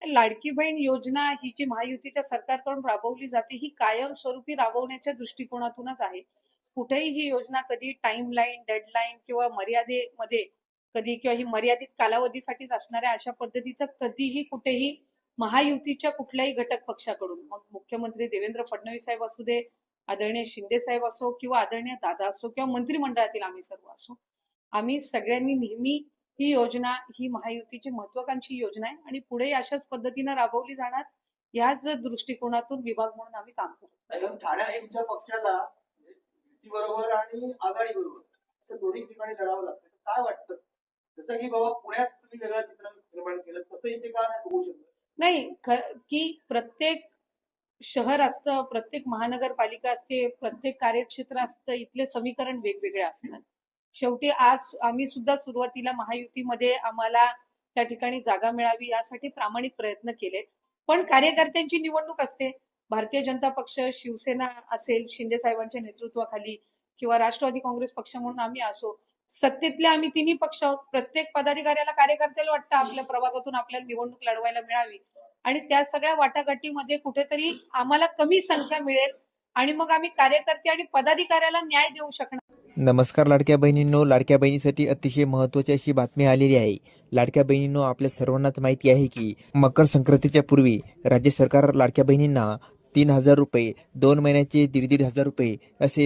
लाडकी बहीण योजना ही जी महायुतीच्या सरकारकडून राबवली जाते, ही कायमस्वरूपी राबवण्याच्या दृष्टिकोनातूनच आहे. कुठेही ही योजना कधी टाईमलाईन, डेडलाईन किंवा मर्यादेमध्ये कधी किंवा ही मर्यादित कालावधीसाठीच असणाऱ्या अशा पद्धतीचं कधीही कुठेही महायुतीच्या कुठल्याही घटक पक्षाकडून, मग मुख्यमंत्री देवेंद्र फडणवीस साहेब असू दे, आदरणीय शिंदे साहेब असो किंवा आदरणीय दादा असो किंवा मंत्रिमंडळातील आम्ही सर्व असो, आम्ही सगळ्यांनी नेहमी ही योजना ही महायुतीची महत्वाकांक्षी योजना आहे आणि पुढे अशाच पद्धतीने राबवली जाणार याच दृष्टिकोनातून विभाग म्हणून आम्ही काम करतो. ठाण्यात तुमच्या पक्षाला युतीबरोबर आणि आघाडीबरोबर असं दोन्ही ठिकाणी लढावं लागतं. काय वाटतं? जसं की बाबा पुण्यात तुम्ही वेगळं चित्र निर्माण केलं, तसं इथे का नाही होऊ शकत? नाही की प्रत्येक शहर असतं, प्रत्येक महानगरपालिका असते, प्रत्येक कार्यक्षेत्र असतं, इथले समीकरण वेगवेगळे असतात. शेवटी आज आम्ही सुद्धा सुरुवातीला महायुतीमध्ये आम्हाला त्या ठिकाणी जागा मिळावी यासाठी प्रामाणिक प्रयत्न केले. पण कार्यकर्त्यांची निवडणूक असते. भारतीय जनता पक्ष, शिवसेना असेल शिंदे साहेबांच्या नेतृत्वाखाली किंवा राष्ट्रवादी काँग्रेस पक्ष म्हणून आम्ही असो, सत्तेतले आम्ही तिन्ही पक्ष आहोत. प्रत्येक पदाधिकाऱ्याला, कार्यकर्त्याला वाटतं आपल्या प्रभागातून आपल्याला निवडणूक लढवायला मिळावी आणि त्या सगळ्या वाटाघाटीमध्ये कुठेतरी आम्हाला कमी संख्या मिळेल आणि मग आम्ही कार्यकर्ते आणि पदाधिकाऱ्याला न्याय देऊ शकणार. नमस्कार लाडक्या बहिणींनो, लाडक्या बहिणीसाठी अतिशय महत्त्वाची अशी बातमी आलेली आहे. लाडक्या बहिणींनो, आपल्या सर्वांनाच माहिती आहे की मकर संक्रांतीच्या पूर्वी राज्य सरकार लाडक्या बहिणींना 3,000 रुपये, 2 महिन्याचे 1,500 रुपये असे